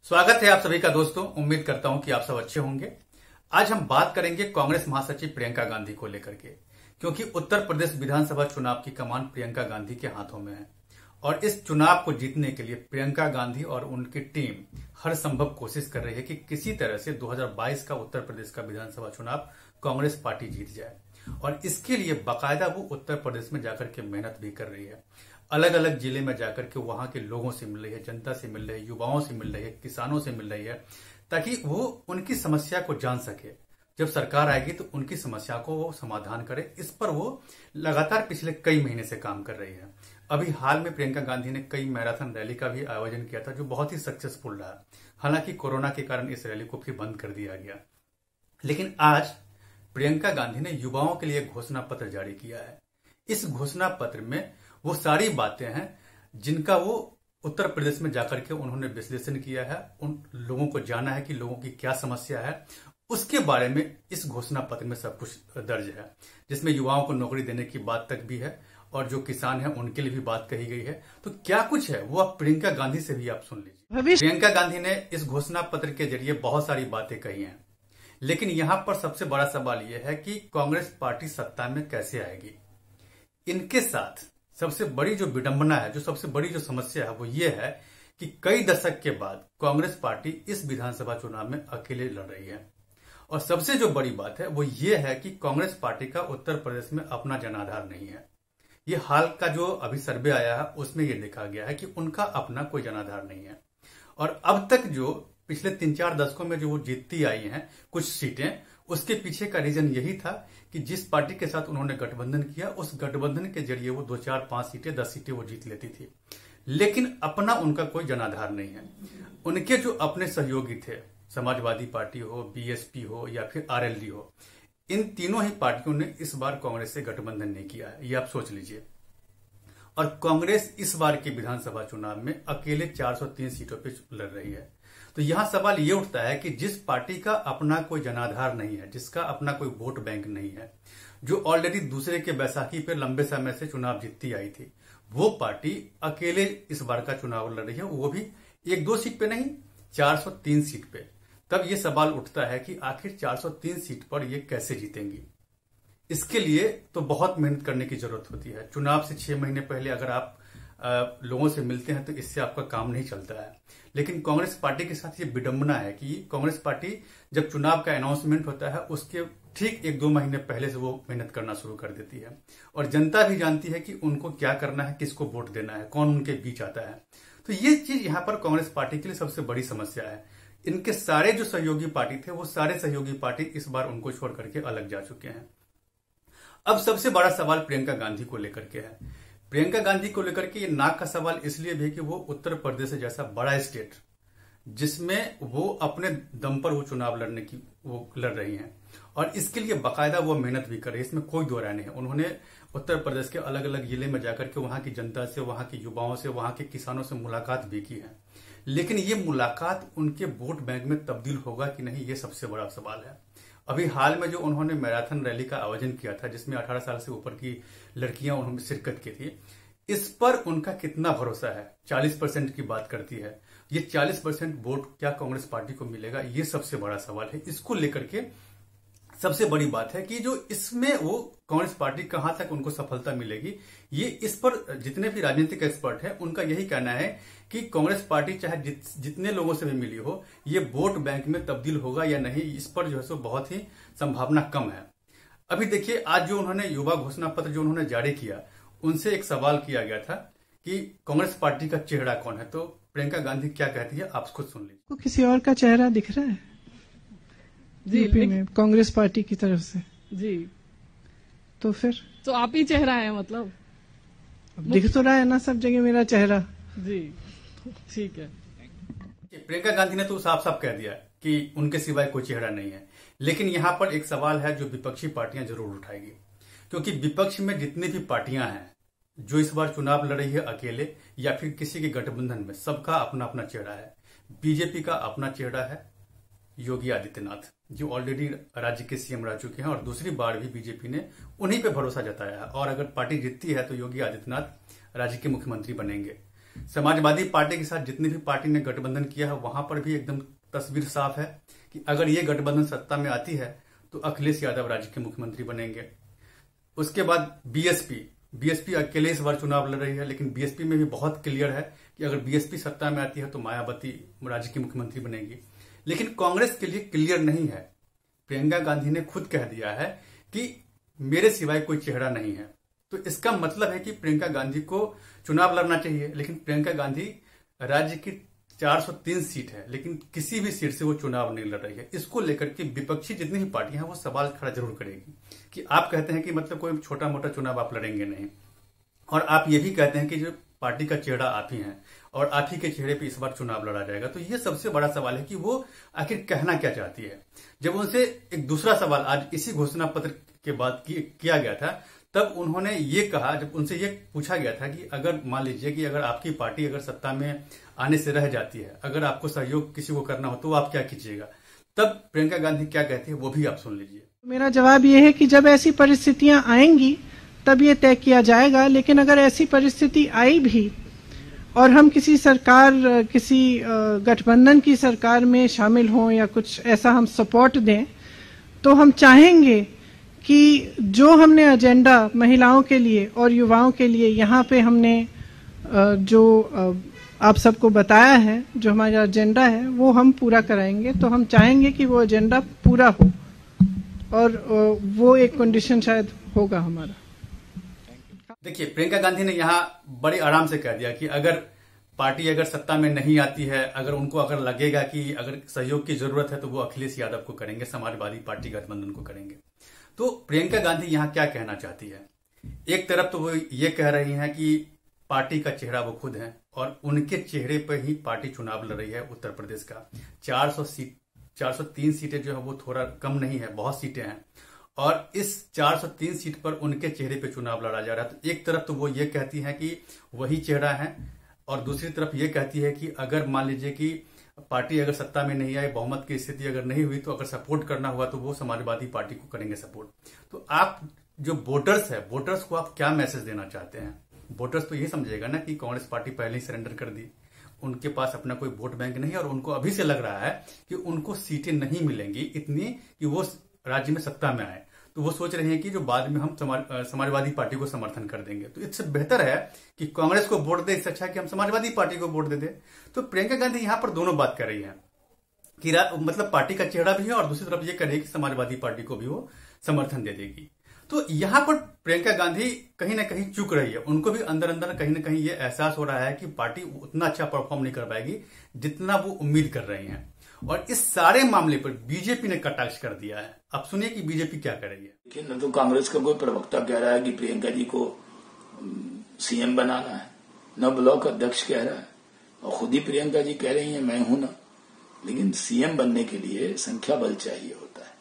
स्वागत है आप सभी का दोस्तों। उम्मीद करता हूं कि आप सब अच्छे होंगे। आज हम बात करेंगे कांग्रेस महासचिव प्रियंका गांधी को लेकर के, क्योंकि उत्तर प्रदेश विधानसभा चुनाव की कमान प्रियंका गांधी के हाथों में है और इस चुनाव को जीतने के लिए प्रियंका गांधी और उनकी टीम हर संभव कोशिश कर रही है कि किसी तरह से 2022 का उत्तर प्रदेश का विधानसभा चुनाव कांग्रेस पार्टी जीत जाए। और इसके लिए बाकायदा वो उत्तर प्रदेश में जाकर के मेहनत भी कर रही है। अलग अलग जिले में जाकर के वहां के लोगों से मिल रही है, जनता से मिल रही है, युवाओं से मिल रही है, किसानों से मिल रही है, ताकि वो उनकी समस्या को जान सके। जब सरकार आएगी तो उनकी समस्या को वो समाधान करे। इस पर वो लगातार पिछले कई महीने से काम कर रही है। अभी हाल में प्रियंका गांधी ने कई मैराथन रैली का भी आयोजन किया था, जो बहुत ही सक्सेसफुल रहा। हालांकि कोरोना के कारण इस रैली को फिर बंद कर दिया गया, लेकिन आज प्रियंका गांधी ने युवाओं के लिए घोषणा पत्र जारी किया है। इस घोषणा पत्र में वो सारी बातें हैं जिनका वो उत्तर प्रदेश में जाकर के उन्होंने विश्लेषण किया है, उन लोगों को जाना है कि लोगों की क्या समस्या है। उसके बारे में इस घोषणा पत्र में सब कुछ दर्ज है, जिसमें युवाओं को नौकरी देने की बात तक भी है और जो किसान हैं उनके लिए भी बात कही गई है। तो क्या कुछ है वो आप प्रियंका गांधी से भी आप सुन लीजिए। प्रियंका गांधी ने इस घोषणा पत्र के जरिए बहुत सारी बातें कही हैं, लेकिन यहां पर सबसे बड़ा सवाल यह है कि कांग्रेस पार्टी सत्ता में कैसे आएगी। इनके साथ सबसे बड़ी जो विडंबना है, जो सबसे बड़ी जो समस्या है, वो ये है कि कई दशक के बाद कांग्रेस पार्टी इस विधानसभा चुनाव में अकेले लड़ रही है। और सबसे जो बड़ी बात है वो ये है कि कांग्रेस पार्टी का उत्तर प्रदेश में अपना जनाधार नहीं है। ये हाल का जो अभी सर्वे आया है उसमें ये देखा गया है कि उनका अपना कोई जनाधार नहीं है। और अब तक जो पिछले 3-4 दशकों में जो वो जीतती आई हैं कुछ सीटें, उसके पीछे का रीजन यही था कि जिस पार्टी के साथ उन्होंने गठबंधन किया, उस गठबंधन के जरिए वो 2, 4, 5 सीटें, 10 सीटें वो जीत लेती थी। लेकिन अपना उनका कोई जनाधार नहीं है। उनके जो अपने सहयोगी थे, समाजवादी पार्टी हो, बीएसपी हो या फिर आरएलडी हो, इन तीनों ही पार्टियों ने इस बार कांग्रेस से गठबंधन नहीं किया है, ये आप सोच लीजिए। और कांग्रेस इस बार के विधानसभा चुनाव में अकेले 403 सीटों पर लड़ रही है। तो यहां सवाल ये उठता है कि जिस पार्टी का अपना कोई जनाधार नहीं है, जिसका अपना कोई वोट बैंक नहीं है, जो ऑलरेडी दूसरे के बैसाखी पे लंबे समय से चुनाव जीतती आई थी, वो पार्टी अकेले इस बार का चुनाव लड़ रही है, वो भी 1-2 सीट पे नहीं, 403 सीट पे। तब ये सवाल उठता है कि आखिर 403 सीट पर ये कैसे जीतेंगी। इसके लिए तो बहुत मेहनत करने की जरूरत होती है। चुनाव से 6 महीने पहले अगर आप लोगों से मिलते हैं तो इससे आपका काम नहीं चलता है। लेकिन कांग्रेस पार्टी के साथ ये विडंबना है कि कांग्रेस पार्टी जब चुनाव का अनाउंसमेंट होता है उसके ठीक 1-2 महीने पहले से वो मेहनत करना शुरू कर देती है। और जनता भी जानती है कि उनको क्या करना है, किसको वोट देना है, कौन उनके बीच आता है। तो ये चीज यहाँ पर कांग्रेस पार्टी के लिए सबसे बड़ी समस्या है। इनके सारे जो सहयोगी पार्टी थे, वो सारे सहयोगी पार्टी इस बार उनको छोड़ करके अलग जा चुके हैं। अब सबसे बड़ा सवाल प्रियंका गांधी को लेकर के है। प्रियंका गांधी को लेकर के ये नाक का सवाल इसलिए भी कि वो उत्तर प्रदेश जैसा बड़ा स्टेट, जिसमें वो अपने दम पर वो चुनाव लड़ने की वो लड़ रही हैं और इसके लिए बाकायदा वो मेहनत भी कर रही है, इसमें कोई दो राय नहीं है। उन्होंने उत्तर प्रदेश के अलग अलग जिले में जाकर के वहां की जनता से, वहां के युवाओं से, वहां के किसानों से मुलाकात भी की है। लेकिन ये मुलाकात उनके वोट बैंक में तब्दील होगा कि नहीं, ये सबसे बड़ा सवाल है। अभी हाल में जो उन्होंने मैराथन रैली का आयोजन किया था, जिसमें 18 साल से ऊपर की लड़कियां उन्होंने शिरकत की थी, इस पर उनका कितना भरोसा है। 40% की बात करती है। ये 40% वोट क्या कांग्रेस पार्टी को मिलेगा, ये सबसे बड़ा सवाल है। इसको लेकर के सबसे बड़ी बात है कि जो इसमें वो कांग्रेस पार्टी कहां तक उनको सफलता मिलेगी, ये इस पर जितने भी राजनीतिक एक्सपर्ट हैं उनका यही कहना है कि कांग्रेस पार्टी चाहे जितने लोगों से भी मिली हो, ये वोट बैंक में तब्दील होगा या नहीं, इस पर जो है सो बहुत ही संभावना कम है। अभी देखिए, आज जो उन्होंने युवा घोषणा पत्र जो उन्होंने जारी किया, उनसे एक सवाल किया गया था कि कांग्रेस पार्टी का चेहरा कौन है। तो प्रियंका गांधी क्या कहती है, आप खुद सुन लीजिए। को किसी और का चेहरा दिख रहा है जी यूपी में कांग्रेस पार्टी की तरफ से? जी, तो फिर तो आप ही चेहरा है, मतलब अब दिख तो रहा है ना सब जगह मेरा चेहरा। जी, ठीक है। प्रियंका गांधी ने तो साफ साफ कह दिया कि उनके सिवाय कोई चेहरा नहीं है। लेकिन यहां पर एक सवाल है जो विपक्षी पार्टियां जरूर उठाएगी, क्योंकि विपक्ष में जितनी भी पार्टियां हैं जो इस बार चुनाव लड़ रही है अकेले या फिर किसी के गठबंधन में, सबका अपना अपना चेहरा है। बीजेपी का अपना चेहरा है योगी आदित्यनाथ, जो ऑलरेडी राज्य के सीएम रह चुके हैं और दूसरी बार भी बीजेपी ने उन्हीं पे भरोसा जताया है। और अगर पार्टी जीतती है तो योगी आदित्यनाथ राज्य के मुख्यमंत्री बनेंगे। समाजवादी पार्टी के साथ जितनी भी पार्टी ने गठबंधन किया है वहां पर भी एकदम तस्वीर साफ है कि अगर ये गठबंधन सत्ता में आती है तो अखिलेश यादव राज्य के मुख्यमंत्री बनेंगे। उसके बाद बीएसपी अकेले इस बार चुनाव लड़ रही है, लेकिन बीएसपी में भी बहुत क्लियर है कि अगर बीएसपी सत्ता में आती है तो मायावती राज्य की मुख्यमंत्री बनेगी। लेकिन कांग्रेस के लिए क्लियर नहीं है। प्रियंका गांधी ने खुद कह दिया है कि मेरे सिवाय कोई चेहरा नहीं है। तो इसका मतलब है कि प्रियंका गांधी को चुनाव लड़ना चाहिए, लेकिन प्रियंका गांधी राज्य की 403 सीट है, लेकिन किसी भी सीट से वो चुनाव नहीं लड़ रही है। इसको लेकर के विपक्षी जितनी भी पार्टियां हैं वो सवाल खड़ा जरूर करेगी कि आप कहते हैं कि मतलब कोई छोटा मोटा चुनाव आप लड़ेंगे नहीं, और आप ये भी कहते हैं कि जो पार्टी का चेहरा आप ही हैं और आप ही के चेहरे पे इस बार चुनाव लड़ा जाएगा। तो ये सबसे बड़ा सवाल है कि वो आखिर कहना क्या चाहती है। जब उनसे एक दूसरा सवाल आज इसी घोषणा पत्र के बाद किया गया था, तब उन्होंने ये कहा, जब उनसे ये पूछा गया था कि अगर मान लीजिए कि अगर आपकी पार्टी अगर सत्ता में आने से रह जाती है, अगर आपको सहयोग किसी को करना हो तो आप क्या कीजिएगा, तब प्रियंका गांधी क्या कहती है वो भी आप सुन लीजिए। मेरा जवाब ये है कि जब ऐसी परिस्थितियां आएंगी तब ये तय किया जाएगा। लेकिन अगर ऐसी परिस्थिति आई भी और हम किसी गठबंधन की सरकार में शामिल हों या कुछ ऐसा हम सपोर्ट दें, तो हम चाहेंगे कि जो हमने एजेंडा महिलाओं के लिए और युवाओं के लिए यहाँ पे हमने जो आप सबको बताया है, जो हमारा एजेंडा है वो हम पूरा कराएंगे। तो हम चाहेंगे कि वो एजेंडा पूरा हो, और वो एक कंडीशन शायद होगा हमारा। देखिए, प्रियंका गांधी ने यहाँ बड़े आराम से कह दिया कि अगर पार्टी अगर सत्ता में नहीं आती है, अगर उनको अगर लगेगा कि अगर सहयोग की जरूरत है तो वो अखिलेश यादव को करेंगे, समाजवादी पार्टी गठबंधन को करेंगे। तो प्रियंका गांधी यहाँ क्या कहना चाहती है? एक तरफ तो वो ये कह रही हैं कि पार्टी का चेहरा वो खुद है और उनके चेहरे पर ही पार्टी चुनाव लड़ रही है। उत्तर प्रदेश का 403 सीटें जो है वो थोड़ा कम नहीं है, बहुत सीटें हैं, और इस 403 सीट पर उनके चेहरे पे चुनाव लड़ा जा रहा है। तो एक तरफ तो वो ये कहती हैं कि वही चेहरा है, और दूसरी तरफ ये कहती है कि अगर मान लीजिए कि पार्टी अगर सत्ता में नहीं आई, बहुमत की स्थिति अगर नहीं हुई, तो अगर सपोर्ट करना हुआ तो वो समाजवादी पार्टी को करेंगे सपोर्ट। तो आप जो वोटर्स है, वोटर्स को आप क्या मैसेज देना चाहते हैं? वोटर्स तो ये समझेगा ना कि कांग्रेस पार्टी पहले ही सरेंडर कर दी, उनके पास अपना कोई वोट बैंक नहीं है, और उनको अभी से लग रहा है कि उनको सीटें नहीं मिलेंगी इतनी कि वो राज्य में सत्ता में आए। तो वो सोच रहे हैं कि जो बाद में हम समाजवादी पार्टी को समर्थन कर देंगे। तो इससे बेहतर है कि कांग्रेस को वोट दे, इससे अच्छा है कि हम समाजवादी पार्टी को वोट दे दे। तो प्रियंका गांधी यहां पर दोनों बात कर रही है कि मतलब पार्टी का चेहरा भी है और दूसरी तरफ ये कर रही है कि समाजवादी पार्टी को भी वो समर्थन दे देगी। तो यहां पर प्रियंका गांधी कहीं ना कहीं चूक रही है। उनको भी अंदर अंदर कहीं ना कहीं ये एहसास हो रहा है कि पार्टी उतना अच्छा परफॉर्म नहीं कर पाएगी जितना वो उम्मीद कर रही है, और इस सारे मामले पर बीजेपी ने कटाक्ष कर दिया है। अब सुनिए कि बीजेपी क्या कर रही है। लेकिन न तो कांग्रेस का कोई प्रवक्ता कह रहा है कि प्रियंका जी को सीएम बनाना है, न ब्लॉक अध्यक्ष कह रहा है, और खुद ही प्रियंका जी कह रही हैं मैं हूं ना। लेकिन सीएम बनने के लिए संख्या बल चाहिए होता है।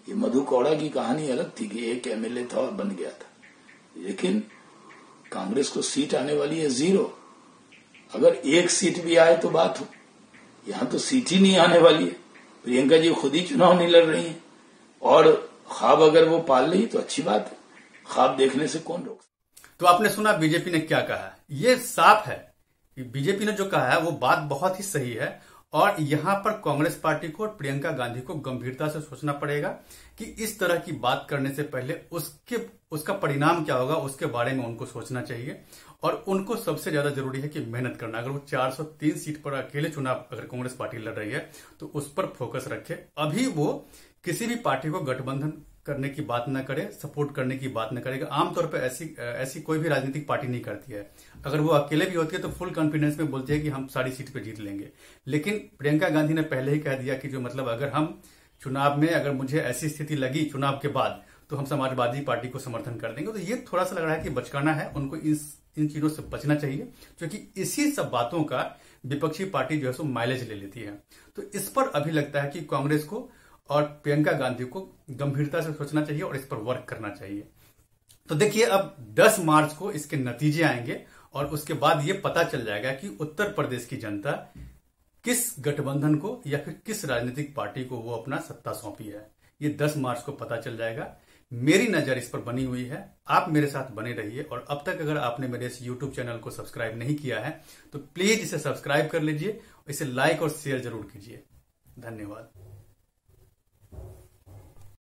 ये मधु कौड़ा की कहानी अलग थी कि एक एमएलए था और बन गया था, लेकिन कांग्रेस को सीट आने वाली है 0। अगर एक सीट भी आए तो बात हो, यहां तो सीट ही नहीं आने वाली है। प्रियंका जी खुद ही चुनाव नहीं लड़ रही हैं, और ख्वाब अगर वो पाल रही तो अच्छी बात है, ख्वाब देखने से कौन रोक। तो आपने सुना बीजेपी ने क्या कहा। ये साफ है कि बीजेपी ने जो कहा है वो बात बहुत ही सही है, और यहां पर कांग्रेस पार्टी को और प्रियंका गांधी को गंभीरता से सोचना पड़ेगा कि इस तरह की बात करने से पहले उसका परिणाम क्या होगा उसके बारे में उनको सोचना चाहिए। और उनको सबसे ज्यादा जरूरी है कि मेहनत करना। अगर वो 403 सीट पर अकेले चुनाव अगर कांग्रेस पार्टी लड़ रही है तो उस पर फोकस रखे। अभी वो किसी भी पार्टी को गठबंधन करने की बात न करे, सपोर्ट करने की बात न करेगा। आमतौर पर ऐसी कोई भी राजनीतिक पार्टी नहीं करती है। अगर वो अकेले भी होती है तो फुल कॉन्फिडेंस में बोलती है कि हम सारी सीट पे जीत लेंगे। लेकिन प्रियंका गांधी ने पहले ही कह दिया कि जो मतलब अगर हम चुनाव में अगर मुझे ऐसी स्थिति लगी चुनाव के बाद तो हम समाजवादी पार्टी को समर्थन कर देंगे। तो ये थोड़ा सा लग रहा है कि बचकाना है, उनको इन चीजों से बचना चाहिए, क्योंकि इसी सब बातों का विपक्षी पार्टी जो है सो माइलेज ले लेती है। तो इस पर अभी लगता है कि कांग्रेस को और प्रियंका गांधी को गंभीरता से सोचना चाहिए और इस पर वर्क करना चाहिए। तो देखिए, अब 10 मार्च को इसके नतीजे आएंगे और उसके बाद ये पता चल जाएगा कि उत्तर प्रदेश की जनता किस गठबंधन को या फिर किस राजनीतिक पार्टी को वो अपना सत्ता सौंपी है। ये 10 मार्च को पता चल जाएगा। मेरी नजर इस पर बनी हुई है। आप मेरे साथ बने रहिए और अब तक अगर आपने मेरे इस YouTube चैनल को सब्सक्राइब नहीं किया है तो प्लीज इसे सब्सक्राइब कर लीजिए, इसे लाइक और शेयर जरूर कीजिए। धन्यवाद।